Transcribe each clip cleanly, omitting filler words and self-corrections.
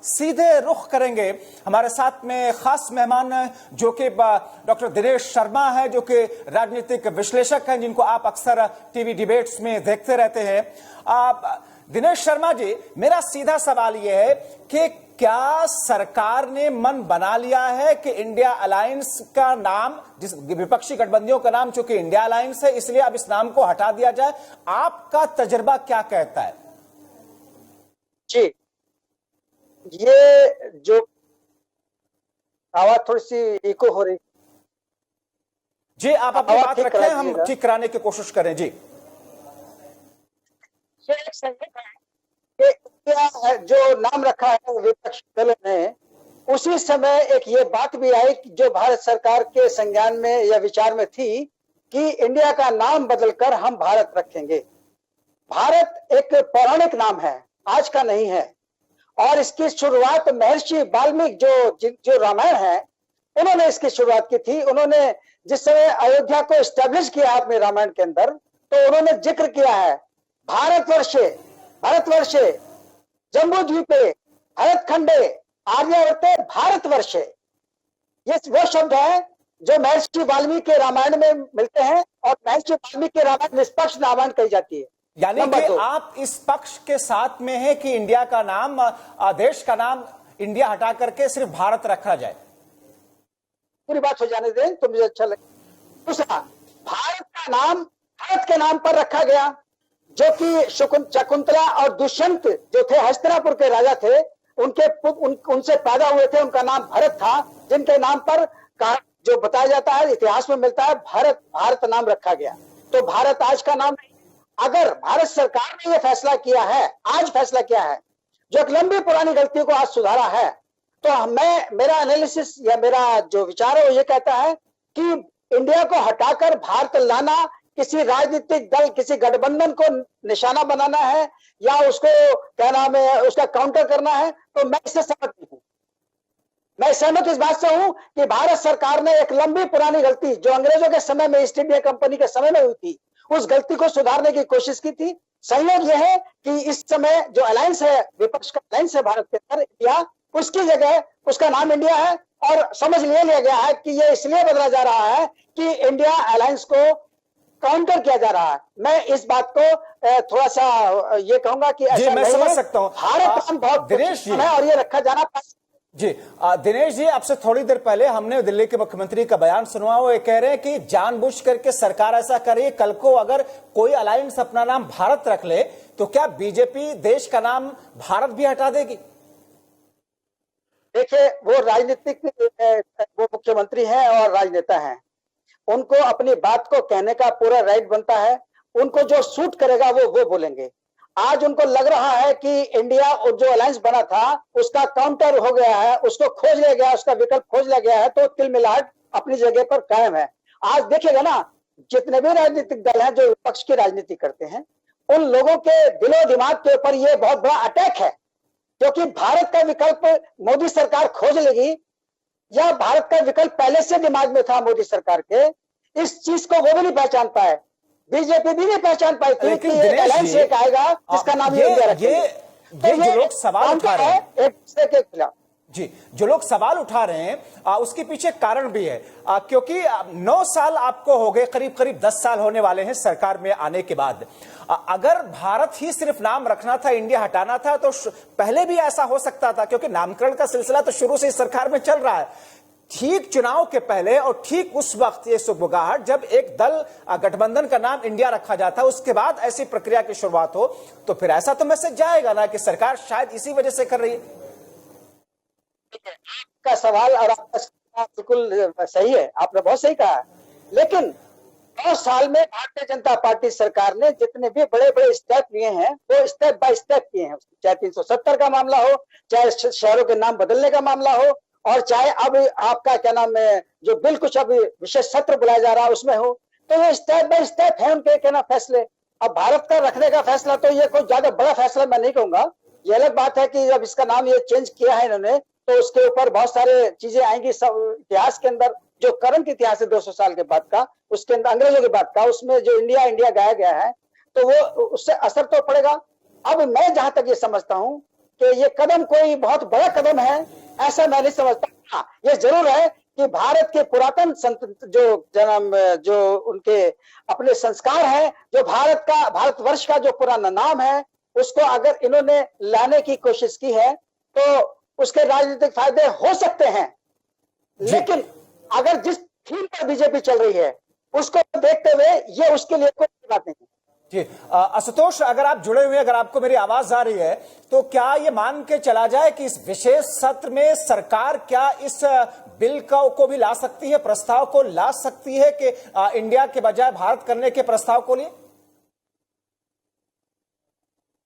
सीधे रुख करेंगे। हमारे साथ में खास मेहमान जो कि डॉक्टर दिनेश शर्मा है, जो कि राजनीतिक विश्लेषक हैं, जिनको आप अक्सर टीवी डिबेट्स में देखते रहते हैं। दिनेश शर्मा जी, मेरा सीधा सवाल यह है कि क्या सरकार ने मन बना लिया है कि इंडिया अलायंस का नाम, जिस विपक्षी गठबंधनों का नाम चूंकि इंडिया अलायंस है, इसलिए अब इस नाम को हटा दिया जाए? आपका तजुर्बा क्या कहता है? जी, ये जो आवाज थोड़ी सी इको हो रही। जी, आप अपनी बात रखें, हम ठीक कराने की कोशिश करें। जी, जो नाम रखा है विपक्षी दलों ने, उसी समय एक ये बात भी आई कि जो भारत सरकार के संज्ञान में या विचार में थी कि इंडिया का नाम बदलकर हम भारत रखेंगे। भारत एक पौराणिक नाम है, आज का नहीं है, और इसकी शुरुआत महर्षि वाल्मीकि जो रामायण है, उन्होंने इसकी शुरुआत की थी। उन्होंने जिस समय अयोध्या को एस्टेब्लिश किया अपने रामायण के अंदर, तो उन्होंने जिक्र किया है भारतवर्षे, भारतवर्षे जम्बू द्वीपे भरतखंडे आर्यावर्ते भारतवर्षे। ये वो शब्द है जो महर्षि वाल्मीकि के रामायण में मिलते हैं, और महर्षि वाल्मीकि के रामायण निष्पक्ष रामायण कही जाती है। यानी कि आप इस पक्ष के साथ में हैं कि इंडिया का नाम, देश का नाम इंडिया हटा करके सिर्फ भारत रखा जाए? पूरी बात हो जाने दें तो मुझे अच्छा लगे। दूसरा, भारत का नाम भारत के नाम पर रखा गया, जो कि शकुंतला और दुष्यंत जो थे, हस्तिनापुर के राजा थे, उनसे पैदा हुए थे, उनका नाम भरत था, जिनके नाम पर जो बताया जाता है, इतिहास में मिलता है, भारत नाम रखा गया। तो भारत आज का नाम नहीं। अगर भारत सरकार ने यह फैसला किया है, आज फैसला किया है, जो एक लंबी पुरानी गलती को आज सुधारा है, तो मेरा एनालिसिस या मेरा जो विचार है वो ये कहता है कि इंडिया को हटाकर भारत लाना किसी राजनीतिक दल, किसी गठबंधन को निशाना बनाना है, या उसको क्या नाम है, उसका काउंटर करना है, तो मैं इससे सहमत नहीं हूं। मैं सहमत इस बात से हूं कि भारत सरकार ने एक लंबी पुरानी गलती जो अंग्रेजों के समय में, ईस्ट इंडिया कंपनी के समय में हुई थी, उस गलती को सुधारने की कोशिश की थी। संयोग यह है कि इस समय जो अलायंस है, विपक्ष का अलायंस है भारत के अंदर, इंडिया, उसकी जगह उसका नाम इंडिया है, और समझ लिया गया है कि यह इसलिए बदला जा रहा है कि इंडिया अलायंस को काउंटर किया जा रहा है। मैं इस बात को थोड़ा सा ये कहूंगा कि ऐसा मैं समझ सकता हूं। भारत नाम बहुत दिनेश जी है और ये रखा जाना। जी, दिनेश जी, आपसे थोड़ी देर पहले हमने दिल्ली के मुख्यमंत्री का बयान सुना, वो ये कह रहे हैं कि जानबूझ करके सरकार ऐसा कर रही है, कल को अगर कोई अलायंस अपना नाम भारत रख ले तो क्या बीजेपी देश का नाम भारत भी हटा देगी? देखिए, वो राजनीतिक, वो मुख्यमंत्री हैं और राजनेता हैं, उनको अपनी बात को कहने का पूरा राइट बनता है। उनको जो सूट करेगा वो बोलेंगे। आज उनको लग रहा है कि इंडिया जो अलायंस बना था उसका काउंटर हो गया है, उसको खोज लिया गया, उसका विकल्प खोज लिया गया है, तो तिलमिलाहट अपनी जगह पर कायम है। आज देखिएगा ना, जितने भी राजनीतिक दल हैं जो विपक्ष की राजनीति करते हैं, उन लोगों के दिलो दिमाग के ऊपर ये बहुत बड़ा अटैक है, क्योंकि भारत का विकल्प मोदी सरकार खोज लेगी, या भारत का विकल्प पहले से दिमाग में था मोदी सरकार के, इस चीज को वो भी नहीं पहचान पाए, बीजेपी भी नहीं पहचान पाई थी कि अलायंस एक आएगा जिसका नाम इंडिया रखेंगे। ये जो लोग सवाल उठा रहे हैं एक दूसरे के खिलाफ, जी, जो लोग सवाल उठा रहे हैं, उसके पीछे कारण भी है, क्योंकि 9 साल आपको हो गए, करीब करीब 10 साल होने वाले हैं सरकार में आने के बाद। अगर भारत ही सिर्फ नाम रखना था, इंडिया हटाना था, तो पहले भी ऐसा हो सकता था, क्योंकि नामकरण का सिलसिला तो शुरू से इस सरकार में चल रहा है। ठीक चुनाव के पहले और ठीक उस वक्त ये सुगबुगाहट, जब एक दल गठबंधन का नाम इंडिया रखा जाता है, उसके बाद ऐसी प्रक्रिया की शुरुआत हो, तो फिर ऐसा तो मैसेज जाएगा ना कि सरकार शायद इसी वजह से कर रही है। का सवाल और आपका बिल्कुल सही है, आपने बहुत सही कहा। लेकिन 9 साल में भारतीय जनता पार्टी सरकार ने जितने भी बड़े बड़े स्टेप लिए हैं, वो स्टेप बाय स्टेप किए हैं। चाहे 370 का मामला हो, चाहे शहरों के नाम बदलने का मामला हो, और चाहे अब आपका क्या नाम है, जो बिल कुछ अब विशेष सत्र बुलाया जा रहा है उसमें हो, तो ये स्टेप बाय स्टेप है उनके क्या नाम फैसले। अब भारत का रखने का फैसला, तो ये कोई ज्यादा बड़ा फैसला मैं नहीं कहूंगा। ये अलग बात है कि जब इसका नाम ये चेंज किया है इन्होंने, तो उसके ऊपर बहुत सारे चीजें आएंगी सब इतिहास के अंदर, जो करंट इतिहास है 200 साल के बाद का, उसके अंदर अंग्रेजों के बाद का, उसमें जो इंडिया इंडिया गाया गया है, तो वो उससे असर तो पड़ेगा। अब मैं जहां तक ये समझता हूं कि ये कदम कोई बहुत बड़ा कदम है, ऐसा मैं नहीं समझता। हाँ, ये जरूर है कि भारत के पुरातन जो उनके अपने संस्कार है, जो भारतवर्ष का जो पुराना नाम है, उसको अगर इन्होंने लाने की कोशिश की है तो उसके राजनीतिक फायदे हो सकते हैं। लेकिन अगर जिस थीम पर बीजेपी चल रही है उसको देखते हुए ये उसके लिए कोई बात नहीं है। जी आशुतोष, अगर आप जुड़े हुए, अगर आपको मेरी आवाज आ रही है, तो क्या ये मान के चला जाए कि इस विशेष सत्र में सरकार क्या इस बिल को भी ला सकती है, प्रस्ताव को ला सकती है कि इंडिया के बजाय भारत करने के प्रस्ताव को लिए?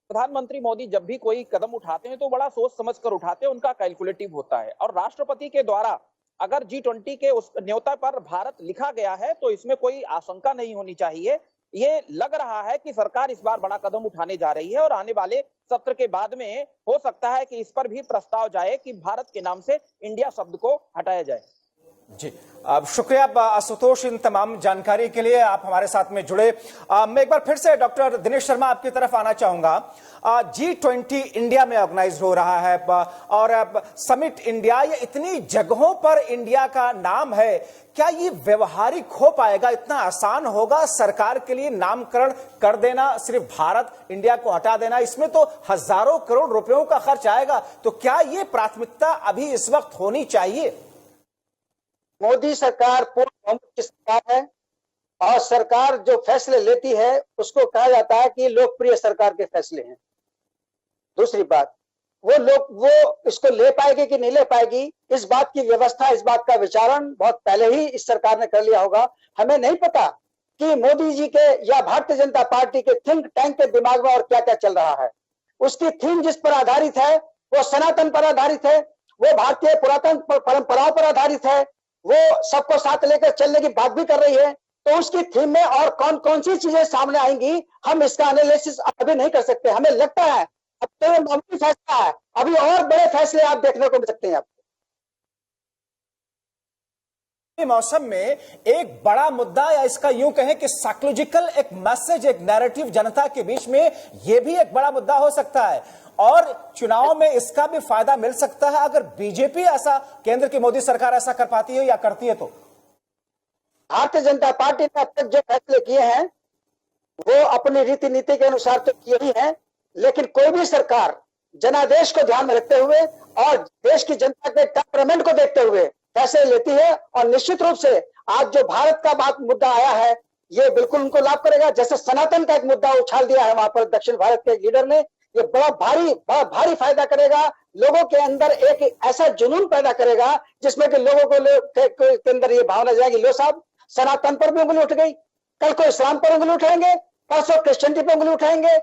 प्रधानमंत्री मोदी जब भी कोई कदम उठाते हैं तो बड़ा सोच समझ कर उठाते हैं, उनका कैलकुलेटिव होता है। और राष्ट्रपति के द्वारा अगर G20 के उस न्योता पर भारत लिखा गया है तो इसमें कोई आशंका नहीं होनी चाहिए। ये लग रहा है कि सरकार इस बार बड़ा कदम उठाने जा रही है और आने वाले सत्र के बाद में हो सकता है कि इस पर भी प्रस्ताव जाए कि भारत के नाम से इंडिया शब्द को हटाया जाए। जी शुक्रिया आशुतोष इन तमाम जानकारी के लिए, आप हमारे साथ में जुड़े। मैं एक बार फिर से डॉक्टर दिनेश शर्मा आपकी तरफ आना चाहूंगा। G20 इंडिया में ऑर्गेनाइज हो रहा है और समिट इंडिया, ये इतनी जगहों पर इंडिया का नाम है, क्या ये व्यवहारिक हो पाएगा? इतना आसान होगा सरकार के लिए नामकरण कर देना, सिर्फ भारत इंडिया को हटा देना? इसमें तो हजारों करोड़ रुपयों का खर्च आएगा। तो क्या ये प्राथमिकता अभी इस वक्त होनी चाहिए? मोदी सरकार पूर्ण बहुमत की सरकार है और सरकार जो फैसले लेती है उसको कहा जाता है कि लोकप्रिय सरकार के फैसले हैं। दूसरी बात, वो इसको ले पाएगी कि नहीं ले पाएगी, इस बात की व्यवस्था, इस बात का विचारण बहुत पहले ही इस सरकार ने कर लिया होगा। हमें नहीं पता कि मोदी जी के या भारतीय जनता पार्टी के थिंक टैंक के दिमाग में और क्या क्या चल रहा है। उसकी थीम जिस पर आधारित है वो सनातन पर आधारित है, वो भारतीय पुरातन परंपराओं पर आधारित है, वो सबको साथ लेकर चलने की बात भी कर रही है। तो उसकी थीम में और कौन कौन सी चीजें सामने आएंगी, हम इसका एनालिसिस अभी नहीं कर सकते। हमें लगता है अब तो ये मामूली फैसला है, अभी और बड़े फैसले आप देखने को मिल सकते हैं। आपको मौसम में एक बड़ा मुद्दा, या इसका यूं कहें कि साइकोलॉजिकल एक मैसेज, एक नैरेटिव जनता के बीच में, यह भी एक बड़ा मुद्दा हो सकता है और चुनाव में इसका भी फायदा मिल सकता है अगर बीजेपी ऐसा, केंद्र की मोदी सरकार ऐसा कर पाती है या करती है। तो भारतीय जनता पार्टी ने अब तक जो फैसले किए हैं वो अपनी रीति नीति के अनुसार तो किए ही हैं, लेकिन कोई भी सरकार जनादेश को ध्यान में रखते हुए और देश की जनता के टेम्परामेंट को देखते हुए फैसले लेती है। और निश्चित रूप से आज जो भारत का मुद्दा आया है ये बिल्कुल उनको लाभ करेगा। जैसे सनातन का एक मुद्दा उछाल दिया है वहां पर दक्षिण भारत के लीडर ने, ये बड़ा भारी फायदा करेगा। लोगों के अंदर एक ऐसा जुनून पैदा करेगा जिसमें कि लोगों के अंदर ये भावना जाएगी, लो साहब सनातन पर भी उंगली उठ गई, कल को इस्लाम पर उंगली उठाएंगे, परसों क्रिश्चियनिटी पर उंगली उठाएंगे।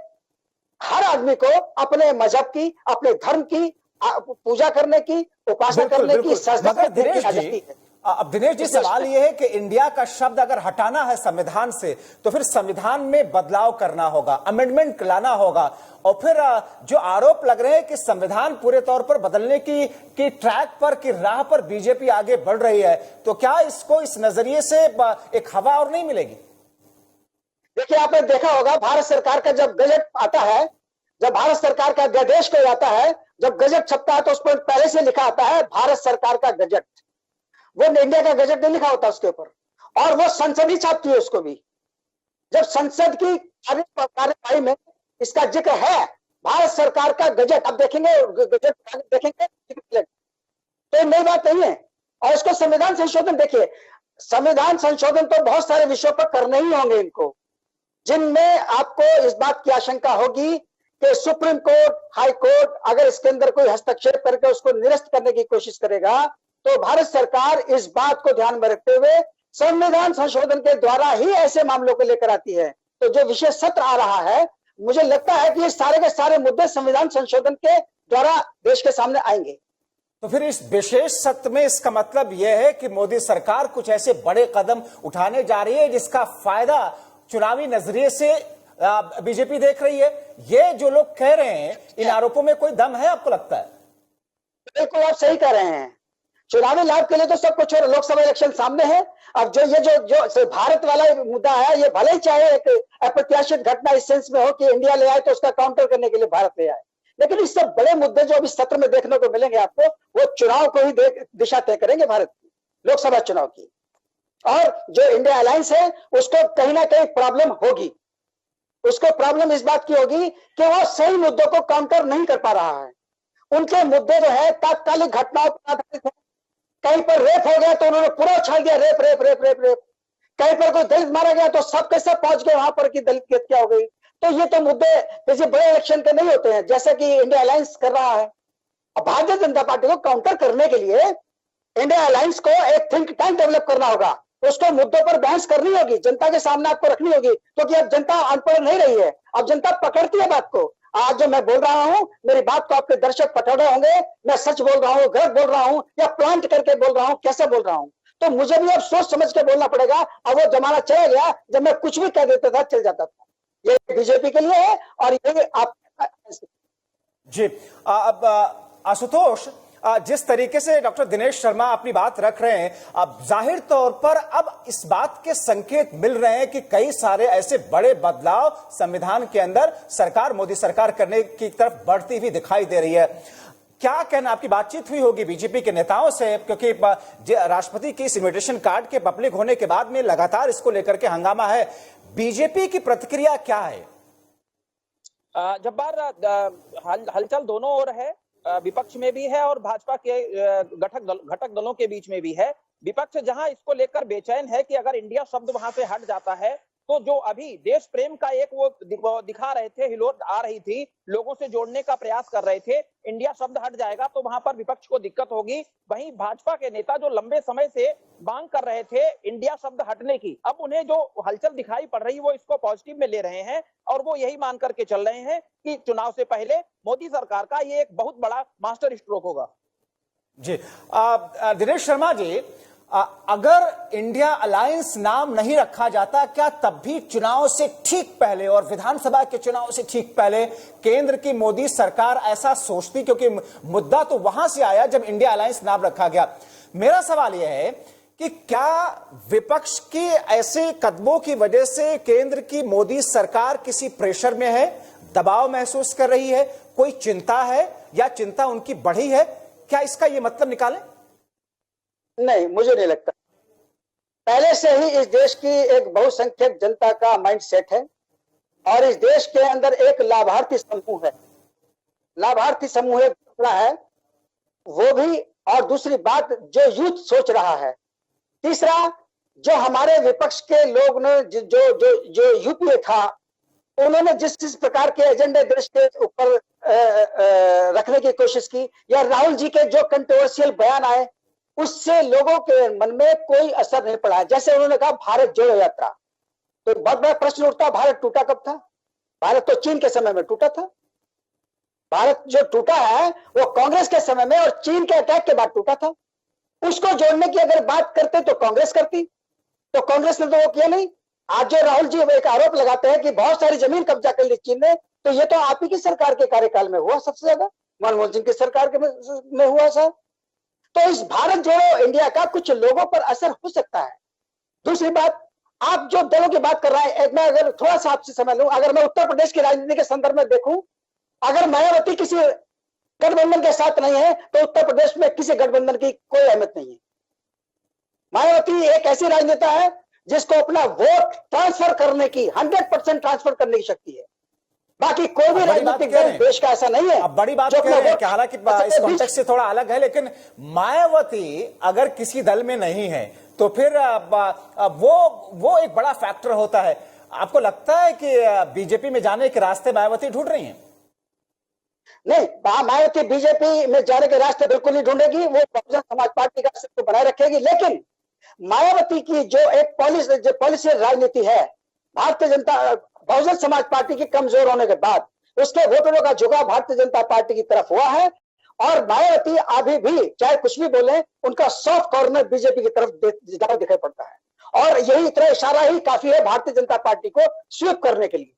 हर आदमी को अपने मजहब की, अपने धर्म की पूजा करने की, उपासना करने की सजदा दिनेश जी, अब दिनेश जी सवाल यह है कि इंडिया का शब्द अगर हटाना है संविधान से तो फिर संविधान में बदलाव करना होगा, अमेंडमेंट लाना होगा। और फिर जो आरोप लग रहे हैं कि संविधान पूरे तौर पर बदलने की ट्रैक पर, की राह पर बीजेपी आगे बढ़ रही है, तो क्या इसको इस नजरिए से एक हवा और नहीं मिलेगी? देखिए, आपने देखा होगा भारत सरकार का जब गजट आता है, जब भारत सरकार का अध्यादेश कोई आता है, जब गजट छपता है तो उस पर पहले से लिखा आता है भारत सरकार का गजट। वो इंडिया का गजट नहीं लिखा होता उसके ऊपर, और वो संसद ही छापती है उसको भी। जब संसद की कार्यवाही में इसका जिक्र है भारत सरकार का गजट, अब देखेंगे गजट देखेंगे तो नई बात नहीं है। और इसको संविधान संशोधन, देखिए संविधान संशोधन तो बहुत सारे विषयों पर करने ही होंगे इनको, जिनमें आपको इस बात की आशंका होगी कि सुप्रीम कोर्ट, हाई कोर्ट अगर इसके अंदर कोई हस्तक्षेप करके उसको निरस्त करने की कोशिश करेगा तो भारत सरकार इस बात को ध्यान में रखते हुए संविधान संशोधन के द्वारा ही ऐसे मामलों को लेकर आती है। तो जो विशेष सत्र आ रहा है, मुझे लगता है कि ये सारे के सारे मुद्दे संविधान संशोधन के द्वारा देश के सामने आएंगे। तो फिर इस विशेष सत्र में इसका मतलब यह है कि मोदी सरकार कुछ ऐसे बड़े कदम उठाने जा रही है जिसका फायदा चुनावी नजरिए से बीजेपी देख रही है। ये जो लोग कह रहे हैं, इन आरोपों में कोई दम है, आपको लगता है? बिल्कुल आप सही कह रहे हैं। चुनावी लाभ के लिए तो सब कुछ, लोकसभा इलेक्शन सामने है। अब जो भारत वाला मुद्दा है, ये भले ही चाहे एक अप्रत्याशित घटना इस सेंस में हो कि इंडिया ले आए तो उसका काउंटर करने के लिए भारत ले आए, लेकिन इससे बड़े मुद्दे जो अभी सत्र में देखने को मिलेंगे आपको, वो चुनाव को ही दिशा तय करेंगे, भारत की लोकसभा चुनाव की। और जो इंडिया अलायंस है उसको कहीं ना कहीं प्रॉब्लम होगी। उसको प्रॉब्लम इस बात की होगी कि वो सही मुद्दों को काउंटर नहीं कर पा रहा है। उनके मुद्दे जो है तात्कालिक घटनाओं पर आधारित है। कहीं पर रेप हो गया तो उन्होंने पूरा उछाल दिया, rape rape rape rape rape. कहीं पर कोई दलित मारा गया तो सब के सब पहुंच गए वहां पर कि दलित की हत्या हो गई। तो ये तो मुद्दे किसी बड़े इलेक्शन के नहीं होते हैं, जैसे कि इंडिया अलायंस कर रहा है। अब भारतीय जनता पार्टी को काउंटर करने के लिए इंडिया अलायंस को एक थिंक टैंक डेवलप करना होगा, उसको मुद्दों पर बहस करनी होगी, जनता के सामने आपको रखनी होगी, क्योंकि अब जनता अनपढ़ नहीं रही है, अब जनता पकड़ती है बात को। आज जो मैं बोल रहा हूं, मेरी बात को आपके दर्शक पकड़ रहे होंगे, मैं सच बोल रहा हूं, गलत बोल रहा हूं या प्लांट करके बोल रहा हूं, कैसे बोल रहा हूं, तो मुझे भी अब सोच समझ के बोलना पड़ेगा। अब वो जमाना चला गया जब मैं कुछ भी कह देता था, चल जाता था। ये बीजेपी के लिए है और ये आप जी। अब आशुतोष, जिस तरीके से डॉक्टर दिनेश शर्मा अपनी बात रख रहे हैं, अब जाहिर तौर पर अब इस बात के संकेत मिल रहे हैं कि कई सारे ऐसे बड़े बदलाव संविधान के अंदर सरकार, मोदी सरकार करने की तरफ बढ़ती हुई दिखाई दे रही है। क्या कहना, आपकी बातचीत हुई होगी बीजेपी के नेताओं से, क्योंकि राष्ट्रपति की इस इन्विटेशन कार्ड के पब्लिक होने के बाद में लगातार इसको लेकर के हंगामा है। बीजेपी की प्रतिक्रिया क्या है? जब्बार, हलचल दोनों ओर है, विपक्ष में भी है और भाजपा के घटक दलों के बीच में भी है। विपक्ष जहां इसको लेकर बेचैन है कि अगर इंडिया शब्द वहां से हट जाता है तो जो अभी देश प्रेम का एक वो दिखा रहे थे, हिलोर आ रही थी, लोगों से जोड़ने का प्रयास कर रहे थे, इंडिया शब्द हट जाएगा तो वहां पर विपक्ष को दिक्कत होगी। वहीं भाजपा के नेता जो लंबे समय से मांग कर रहे थे इंडिया शब्द हटने की, अब उन्हें जो हलचल दिखाई पड़ रही है वो इसको पॉजिटिव में ले रहे हैं और वो यही मान करके चल रहे हैं कि चुनाव से पहले मोदी सरकार का ये एक बहुत बड़ा मास्टर स्ट्रोक होगा। जी, दिनेश शर्मा जी, अगर इंडिया अलायंस नाम नहीं रखा जाता, क्या तब भी चुनाव से ठीक पहले और विधानसभा के चुनाव से ठीक पहले केंद्र की मोदी सरकार ऐसा सोचती? क्योंकि मुद्दा तो वहां से आया जब इंडिया अलायंस नाम रखा गया। मेरा सवाल यह है कि क्या विपक्ष के ऐसे कदमों की वजह से केंद्र की मोदी सरकार किसी प्रेशर में है, दबाव महसूस कर रही है, कोई चिंता है या चिंता उनकी बढ़ी है? क्या इसका यह मतलब निकालें? नहीं, मुझे नहीं लगता। पहले से ही इस देश की एक बहुसंख्यक जनता का माइंड सेट है और इस देश के अंदर एक लाभार्थी समूह है। लाभार्थी समूह एक है वो भी, और दूसरी बात जो यूथ सोच रहा है, तीसरा जो हमारे विपक्ष के लोग ने जो जो जो यूपीए था, उन्होंने जिस प्रकार के एजेंडे देश के ऊपर रखने की कोशिश की, या राहुल जी के जो कंट्रोवर्शियल बयान आए, उससे लोगों के मन में कोई असर नहीं पड़ा है। जैसे उन्होंने कहा भारत जोड़ो यात्रा, तो बहुत बड़ा प्रश्न उठता, भारत टूटा कब था? भारत तो चीन के समय में टूटा था। भारत जो टूटा है वो कांग्रेस के समय में और चीन के अटैक के बाद टूटा था। उसको जोड़ने की अगर बात करते तो कांग्रेस करती, तो कांग्रेस ने तो वो किया नहीं। आज जो राहुल जी एक आरोप लगाते हैं कि बहुत सारी जमीन कब्जा कर ली चीन ने, तो ये तो आप ही की सरकार के कार्यकाल में हुआ, सबसे ज्यादा मनमोहन सिंह की सरकार में हुआ सर। तो इस भारत जोड़ो इंडिया का कुछ लोगों पर असर हो सकता है। दूसरी बात, आप जो दलों की बात कर रहे हैं, मैं अगर थोड़ा सा आपसे समझ लूं, अगर मैं उत्तर प्रदेश की राजनीति के संदर्भ में देखूं, अगर मायावती किसी गठबंधन के साथ नहीं है तो उत्तर प्रदेश में किसी गठबंधन की कोई अहमियत नहीं है। मायावती एक ऐसी राजनेता है जिसको अपना वोट ट्रांसफर करने की 100% ट्रांसफर करने की शक्ति है। बाकी कोई भी राजनीतिक दल देश का ऐसा नहीं है। अब बड़ी बात कह रहे हैं कि हालांकि इस कॉन्टेक्स्ट से थोड़ा अलग है, लेकिन मायावती अगर किसी दल में नहीं है तो फिर वो एक बड़ा फैक्टर होता है। आपको लगता है कि बीजेपी में जाने के रास्ते मायावती ढूंढ रही हैं? नहीं, मायावती बीजेपी में जाने के रास्ते बिल्कुल नहीं ढूंढेगी। वो बहुजन समाज पार्टी का अस्तित्व बनाए रखेगी। लेकिन मायावती की जो एक पॉलिसी राजनीति है, भारतीय जनता बहुजन समाज पार्टी की कमजोर होने के बाद उसके वोटरों का झुकाव भारतीय जनता पार्टी की तरफ हुआ है और मायावती अभी भी चाहे कुछ भी बोले, उनका सॉफ्ट कॉर्नर बीजेपी की तरफ ज्यादा दिखाई पड़ता है और यही इतना इशारा ही काफी है भारतीय जनता पार्टी को स्वीप करने के लिए।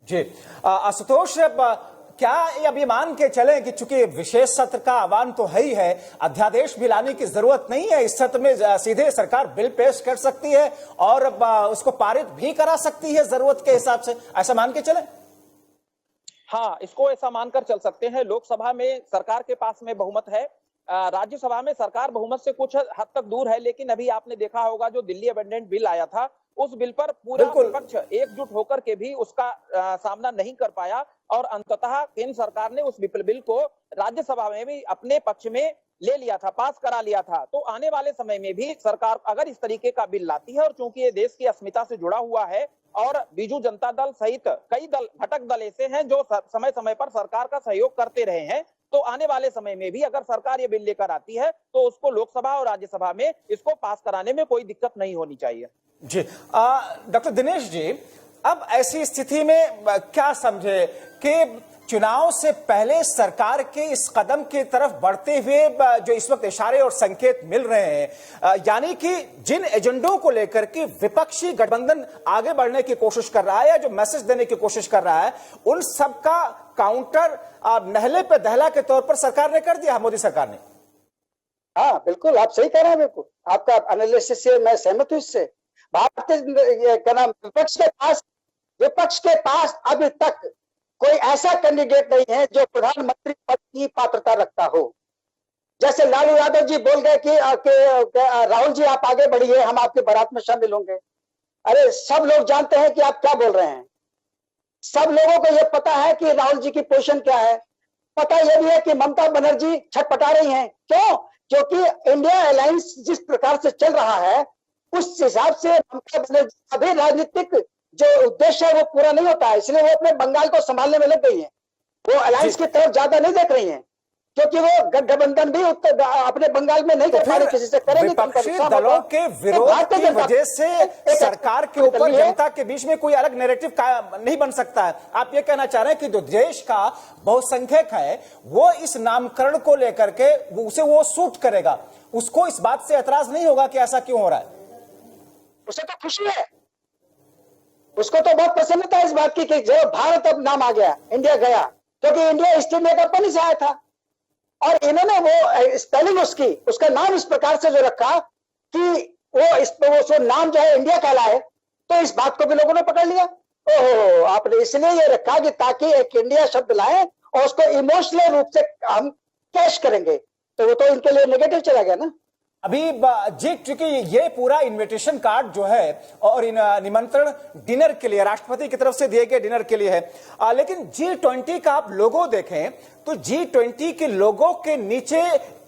जी, आशुतोष, क्या अब ये मान के चले कि चूंकि विशेष सत्र का आह्वान तो है ही है, अध्यादेश भी लाने की जरूरत नहीं है? इस सत्र में सीधे सरकार बिल पेश कर सकती है और उसको पारित भी करा सकती है जरूरत के हिसाब से, ऐसा मान के चले? हाँ, इसको ऐसा मानकर चल सकते हैं। लोकसभा में सरकार के पास में बहुमत है, राज्यसभा में सरकार बहुमत से कुछ हद तक दूर है, लेकिन अभी आपने देखा होगा जो दिल्ली अमेंडमेंट बिल आया था, उस बिल पर पूरा विपक्ष एकजुट होकर के भी उसका सामना नहीं कर पाया और अंततः केंद्र सरकार ने उस बिल को राज्यसभा में भी अपने पक्ष में ले लिया था, पास करा लिया था। तो आने वाले समय में भी सरकार अगर इस तरीके का बिल लाती है, और चूंकि ये देश की अस्मिता से जुड़ा हुआ है और बीजू जनता दल सहित कई दल, घटक दल ऐसे हैं जो समय समय पर सरकार का सहयोग करते रहे हैं, तो आने वाले समय में भी अगर सरकार ये बिल लेकर आती है तो उसको लोकसभा और राज्यसभा में इसको पास कराने में कोई दिक्कत नहीं होनी चाहिए। जी, डॉक्टर दिनेश जी, अब ऐसी स्थिति में क्या समझे कि चुनाव से पहले सरकार के इस कदम की तरफ बढ़ते हुए जो इस वक्त इशारे और संकेत मिल रहे हैं, यानी कि जिन एजेंडों को लेकर के विपक्षी गठबंधन आगे बढ़ने की कोशिश कर रहा है या जो मैसेज देने की कोशिश कर रहा है, उन सब का काउंटर नहले पे दहला के तौर पर सरकार ने कर दिया, मोदी सरकार ने। हाँ बिल्कुल, आप सही कह रहे हैं। बिल्कुल आपका एनालिसिस से मैं सहमत हूं। इससे भारतीय विपक्ष के पास अभी तक कोई ऐसा कैंडिडेट नहीं है जो प्रधानमंत्री पद की पात्रता रखता हो। जैसे लालू यादव जी बोल गए कि राहुल जी आप आगे बढ़िए, हम आपके बारात में शामिल होंगे। अरे सब लोग जानते हैं कि आप क्या बोल रहे हैं। सब लोगों को यह पता है कि राहुल जी की पोजीशन क्या है। पता यह भी है कि ममता बनर्जी छटपटा रही हैं। क्यों? क्योंकि इंडिया अलायंस जिस प्रकार से चल रहा है उस हिसाब से ममता बनर्जी का भी राजनीतिक जो उद्देश्य है वो पूरा नहीं होता है, इसलिए वो अपने बंगाल को संभालने में लग गई है। वो अलायंस की तरफ ज्यादा नहीं देख रही है, क्योंकि वो गठबंधन भी अपने बंगाल में नहीं कर पा रही, किसी से करेंगे। विपक्षी दलों के विरोध की वजह से सरकार के ऊपर जनता के बीच में कोई अलग नैरेटिव नहीं बन सकता है। आप ये कहना चाह रहे हैं कि जो देश का बहुसंख्यक है वो इस नामकरण को लेकर के उसे वो सूट करेगा, उसको इस बात से एतराज नहीं होगा कि ऐसा क्यों हो रहा है। उसे तो खुशी है, उसको तो बहुत प्रसन्नता है इस बात की कि जो भारत अब नाम आ गया, इंडिया गया, क्योंकि इंडिया ईस्ट इंडिया कंपनी से आया था। और इन्होंने वो स्पेलिंग उसका नाम इस प्रकार से जो रखा कि वो नाम जो है इंडिया कहलाए, तो इस बात को भी लोगों ने पकड़ लिया। ओहो, आपने इसलिए ये रखा कि ताकि एक इंडिया शब्द लाए और उसको इमोशनल रूप से हम कैश करेंगे, तो वो तो इनके लिए नेगेटिव चला गया ना। अभी जी, क्योंकि ये पूरा इनविटेशन कार्ड जो है और निमंत्रण डिनर के लिए राष्ट्रपति की तरफ से दिए गए डिनर के लिए है, लेकिन G20 का आप लोगो देखें तो G20 के लोगों के नीचे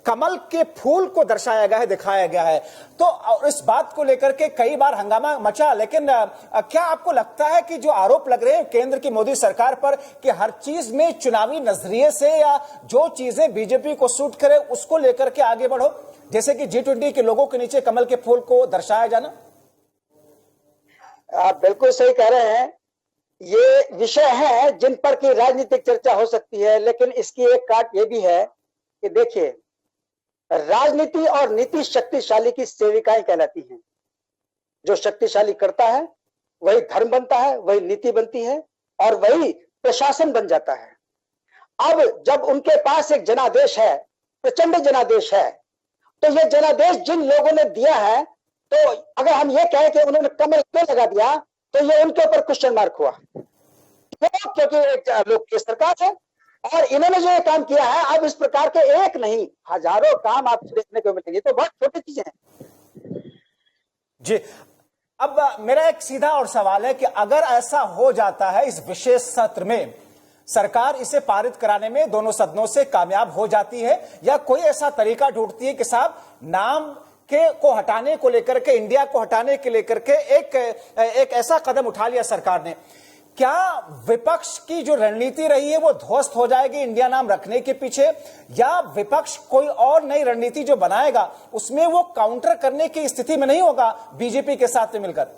कमल के फूल को दर्शाया गया है, दिखाया गया है। तो इस बात को लेकर के कई बार हंगामा मचा, लेकिन क्या आपको लगता है कि जो आरोप लग रहे हैं केंद्र की मोदी सरकार पर कि हर चीज में चुनावी नजरिए से या जो चीजें बीजेपी को सूट करे उसको लेकर के आगे बढ़ो, जैसे कि G20 के लोगों के नीचे कमल के फूल को दर्शाया जाना? आप बिल्कुल सही कह रहे हैं। ये विषय है जिन पर की राजनीतिक चर्चा हो सकती है, लेकिन इसकी एक काट ये भी है कि देखिए, राजनीति और नीति शक्तिशाली की सेविकाएं कहलाती हैं। जो शक्तिशाली करता है वही धर्म बनता है, वही नीति बनती है और वही प्रशासन बन जाता है। अब जब उनके पास एक जनादेश है, प्रचंड जनादेश है, तो ये जनादेश जिन लोगों ने दिया है, तो अगर हम ये कहें कि उन्होंने कमल क्यों लगा दिया, तो ये उनके ऊपर क्वेश्चन मार्क हुआ। क्योंकि लोग की सरकार है और इन्होंने जो ये काम किया है, अब इस प्रकार के एक नहीं हजारों काम आपको देखने को मिलेंगे, तो बहुत छोटी चीजें हैं। जी, अब मेरा एक सीधा और सवाल है कि अगर ऐसा हो जाता है इस विशेष सत्र में, सरकार इसे पारित कराने में दोनों सदनों से कामयाब हो जाती है या कोई ऐसा तरीका ढूंढती है कि साहब नाम को हटाने को लेकर के, इंडिया को हटाने के लेकर के एक ऐसा कदम उठा लिया सरकार ने, क्या विपक्ष की जो रणनीति रही है वो ध्वस्त हो जाएगी इंडिया नाम रखने के पीछे, या विपक्ष कोई और नई रणनीति जो बनाएगा उसमें वो काउंटर करने की स्थिति में नहीं होगा बीजेपी के साथ में मिलकर?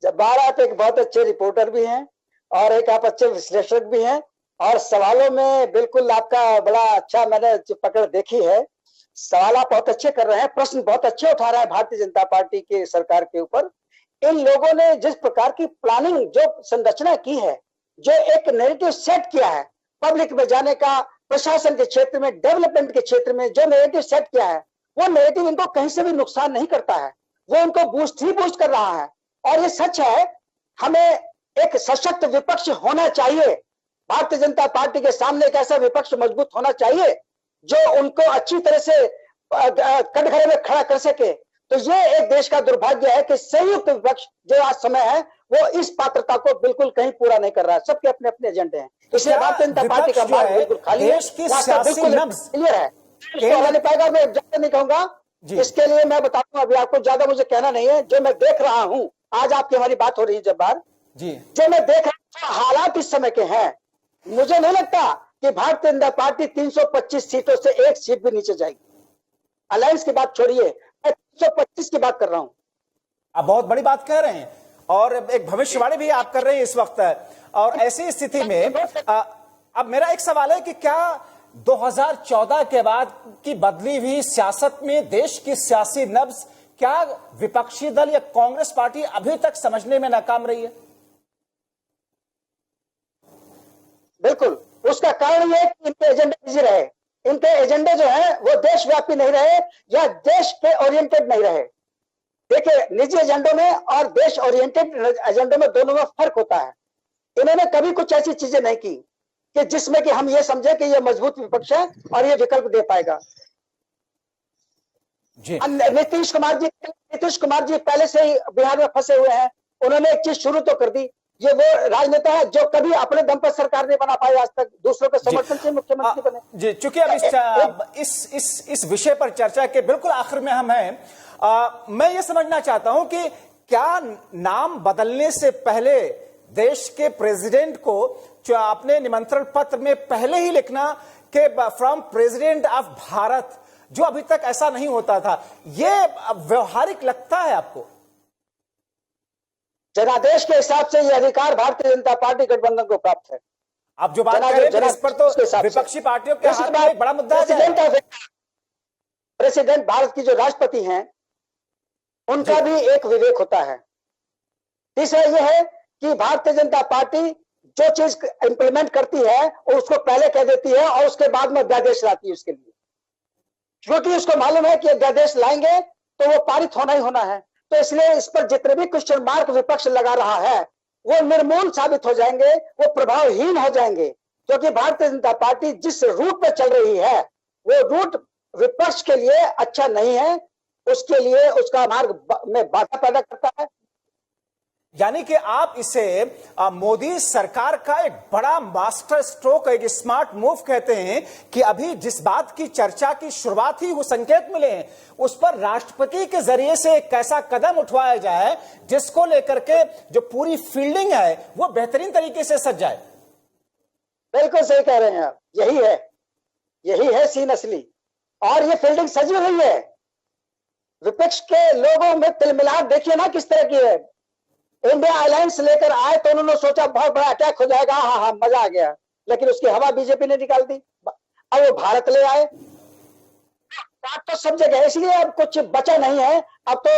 जब आप एक बहुत अच्छे रिपोर्टर भी हैं और एक आप अच्छे विश्लेषक भी हैं और सवालों में बिल्कुल आपका बड़ा अच्छा मैंने पकड़ देखी है। सवाल आप बहुत अच्छे कर रहे हैं, प्रश्न बहुत अच्छे उठा रहे हैं भारतीय जनता पार्टी की सरकार के ऊपर। इन लोगों ने जिस प्रकार की प्लानिंग, जो संरचना की है, जो एक नैरेटिव सेट किया है पब्लिक में जाने का, प्रशासन के क्षेत्र में, डेवलपमेंट के क्षेत्र में जो नैरेटिव सेट किया है, वो नैरेटिव इनको कहीं से भी नुकसान नहीं करता है, वो उनको बूस्ट कर रहा है। और ये सच है, हमें एक सशक्त विपक्ष होना चाहिए। भारतीय जनता पार्टी के सामने एक ऐसा विपक्ष मजबूत होना चाहिए जो उनको अच्छी तरह से कटघरे में खड़ा कर सके। तो ये एक देश का दुर्भाग्य है कि संयुक्त विपक्ष जो आज समय है वो इस पात्रता को बिल्कुल कहीं पूरा नहीं कर रहा है। सबके अपने अपने एजेंडे हैं, इसलिए भारतीय जनता पार्टी का मार्ग बिल्कुल खाली है, क्लियर है, नहीं पाएगा। मैं ज्यादा नहीं कहूंगा, इसके लिए मैं बताऊंगा, अभी आपको ज्यादा मुझे कहना नहीं है। जो मैं देख रहा हूं, आज आपकी हमारी बात हो रही है जब बार जी, जो मैं देख रहा हूं हालात इस समय के हैं, मुझे नहीं लगता कि भारतीय जनता पार्टी 325 सीटों से एक सीट भी नीचे जाएगी। अलायंस की बात छोड़िए, मैं 325 की बात कर रहा हूं। आप बहुत बड़ी बात कह रहे हैं और एक भविष्यवाणी भी आप कर रहे हैं इस वक्त। और ऐसी स्थिति में अब मेरा एक सवाल है कि क्या 2014 के बाद की बदली हुई सियासत में देश की सियासी नब्ज क्या विपक्षी दल या कांग्रेस पार्टी अभी तक समझने में नाकाम रही है? बिल्कुल, उसका कारण यह है कि इनके एजेंडे बिजी रहे। इनके एजेंडे जो है वो देशव्यापी नहीं रहे या देश के ओरिएंटेड नहीं रहे। देखिए, निजी एजेंडों में और देश ओरिएंटेड एजेंडों में दोनों में फर्क होता है। इन्होंने कभी कुछ ऐसी चीजें नहीं की कि जिसमें कि हम ये समझे कि ये मजबूत विपक्ष है और ये विकल्प दे पाएगा। नीतीश कुमार जी पहले से ही बिहार में फंसे हुए हैं। उन्होंने एक चीज शुरू तो कर दी, ये वो राजनेता है जो कभी अपने दम पर सरकार नहीं बना पाए आज तक, दूसरों के समर्थन से मुख्यमंत्री बने। जी, चूंकि अब इस विषय पर चर्चा के बिल्कुल आखिर में हम हैं, मैं ये समझना चाहता हूं कि क्या नाम बदलने से पहले देश के प्रेसिडेंट को जो आपने निमंत्रण पत्र में पहले ही लिखना कि फ्रॉम प्रेसिडेंट ऑफ भारत, जो अभी तक ऐसा नहीं होता था, यह व्यवहारिक लगता है आपको? जनादेश के हिसाब से यह अधिकार भारतीय जनता पार्टी गठबंधन को प्राप्त है। आप जो बात कर रहे हैं इस पर तो विपक्षी पार्टियों के हाथ में एक बड़ा मुद्दा है। प्रेसिडेंट भारत की जो राष्ट्रपति हैं उनका भी एक विवेक होता है। तीसरा यह है कि भारतीय जनता पार्टी जो चीज इंप्लीमेंट करती है उसको पहले कह देती है और उसके बाद में अध्यादेश लाती है उसके लिए, क्योंकि उसको मालूम है कि अध्यादेश लाएंगे तो वो पारित होना ही होना है। तो इसलिए इस पर जितने भी क्वेश्चन मार्क विपक्ष लगा रहा है वो निर्मूल साबित हो जाएंगे, वो प्रभावहीन हो जाएंगे, क्योंकि भारतीय जनता पार्टी जिस रूट पे चल रही है वो रूट विपक्ष के लिए अच्छा नहीं है, उसके लिए उसका मार्ग में बाधा पैदा करता है। यानी कि आप इसे मोदी सरकार का एक बड़ा मास्टर स्ट्रोक, एक स्मार्ट मूव कहते हैं कि अभी जिस बात की चर्चा की शुरुआत ही वो संकेत मिले हैं उस पर राष्ट्रपति के जरिए से एक ऐसा कदम उठवाया जाए जिसको लेकर के जो पूरी फील्डिंग है वो बेहतरीन तरीके से सज जाए। बिल्कुल सही कह रहे हैं आप, यही है सीन असली, और ये फील्डिंग सजी हुई है। विपक्ष के लोगों में तिलमिलाहट देखिए ना किस तरह की है। इंडिया अलायंस लेकर आए तो उन्होंने सोचा बहुत बड़ा अटैक हो जाएगा, हाँ मजा आ गया, लेकिन उसकी हवा बीजेपी ने निकाल दी। अब वो भारत ले आए, बात तो सब जगह है, इसलिए अब कुछ बचा नहीं है। अब तो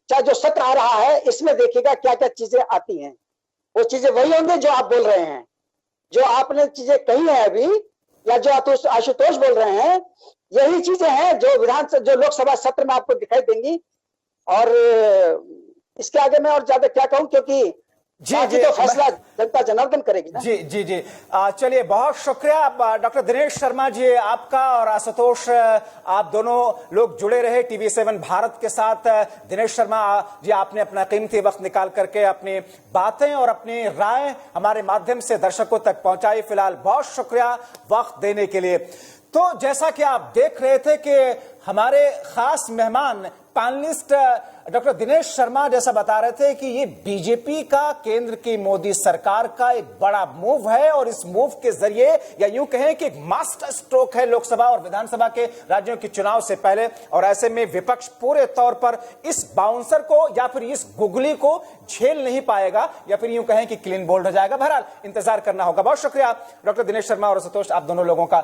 चाहे जो सत्र आ रहा है इसमें देखिएगा क्या क्या चीजें आती हैं, वो चीजें वही होंगी जो आप बोल रहे हैं, जो आपने चीजें कही है अभी या जो आशुतोष बोल रहे हैं, यही चीजें हैं जो लोकसभा सत्र में आपको दिखाई देंगी। और इसके आगे मैं और ज्यादा क्या कहूं, क्योंकि जी तो फैसला जनता जनार्दन करेगी ना। जी चलिए, बहुत शुक्रिया डॉक्टर दिनेश शर्मा जी आपका, और आशुतोष आप दोनों लोग जुड़े रहे TV7 भारत के साथ। दिनेश शर्मा जी, आपने अपना कीमती वक्त निकाल करके अपनी बातें और अपनी राय हमारे माध्यम से दर्शकों तक पहुंचाई। फिलहाल बहुत शुक्रिया वक्त देने के लिए। तो जैसा कि आप देख रहे थे कि हमारे खास मेहमान पैनलिस्ट डॉक्टर दिनेश शर्मा जैसा बता रहे थे कि ये बीजेपी का, केंद्र की मोदी सरकार का एक बड़ा मूव है, और इस मूव के जरिए, या यूं कहें कि एक मास्टर स्ट्रोक है लोकसभा और विधानसभा के राज्यों के चुनाव से पहले। और ऐसे में विपक्ष पूरे तौर पर इस बाउंसर को या फिर इस गुगली को झेल नहीं पाएगा, या फिर यूं कहें कि क्लीन बोल्ड हो जाएगा। बहरहाल इंतजार करना होगा। बहुत शुक्रिया डॉक्टर दिनेश शर्मा और आशुतोष, आप दोनों लोगों का